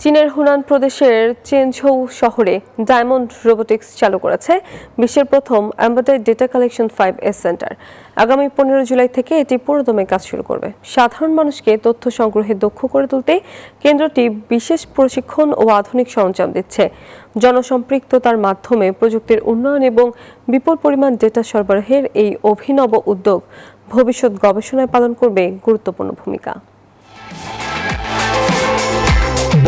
চীনের হুনান প্রদেশের চেনঝৌ শহরে ডায়মন্ড রোবোটিক্স চালু করেছে বিশ্বের প্রথম embedded data collection 5S centre. আগামী 15 জুলাই থেকে এটি পুরোদমে কাজ শুরু করবে। সাধারণ মানুষকে তথ্য সংগ্রহে দক্ষ করে তুলতে কেন্দ্রটি বিশেষ প্রশিক্ষণ ও আধুনিক সরঞ্জাম দিচ্ছে। জনসম্পৃক্ততার মাধ্যমে প্রযুক্তির উন্নয়ন এবং বিপুল পরিমাণ ডেটা সরবরাহের এই অভিনব উদ্যোগ ভবিষ্যৎ গবেষণায় পালন করবে গুরুত্বপূর্ণ ভূমিকা।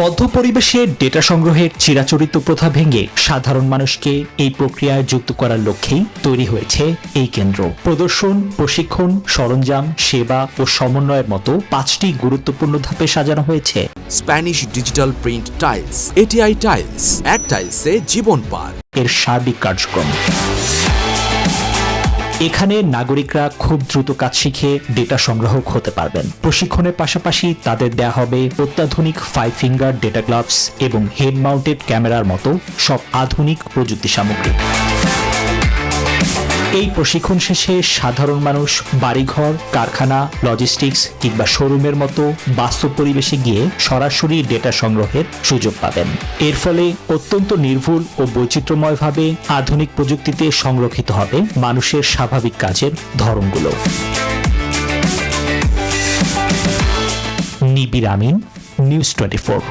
বদ্ধ পরিবেশে ডেটা সংগ্রহের চিরাচরিত প্রথা ভেঙে সাধারণ মানুষকে এই প্রক্রিয়ায় যুক্ত করার লক্ষ্যেই তৈরি হয়েছে এই কেন্দ্র। প্রদর্শন, প্রশিক্ষণ, সরঞ্জাম, সেবা ও সমন্বয়ের মতো 5টি গুরুত্বপূর্ণ ধাপে সাজানো হয়েছে। Spanish digital print tiles, ATI tiles, এক টাইলসে জীবন পার এর সার্বিক কার্যক্রম। এখানে নাগরিকরা খুব দ্রুত কাজ শিখে ডেটা সংগ্রাহক হতে পারবেন। প্রশিক্ষণের পাশাপাশি তাদের দেয়া হবে অত্যাধুনিক 5 ফিঙ্গার ডেটা গ্লাভস এবং হেড মাউন্টেড ক্যামেরার মতো সব আধুনিক প্রযুক্তি সামগ্রী। এই প্রশিক্ষণ শেষে সাধারণ মানুষ বাড়িঘর, কারখানা, লজিস্টিক্স কিংবা শোরুমের মতো বাস্তব পরিবেশে গিয়ে সরাসরি ডেটা সংগ্রহের সুযোগ পাবেন। এর ফলে অত্যন্ত নির্ভুল ও বৈচিত্র্যময়ভাবে আধুনিক প্রযুক্তিতে সংরক্ষিত হবে মানুষের স্বাভাবিক কাজের ধরনগুলো। নিবিড় আমিন, নিউজ 24।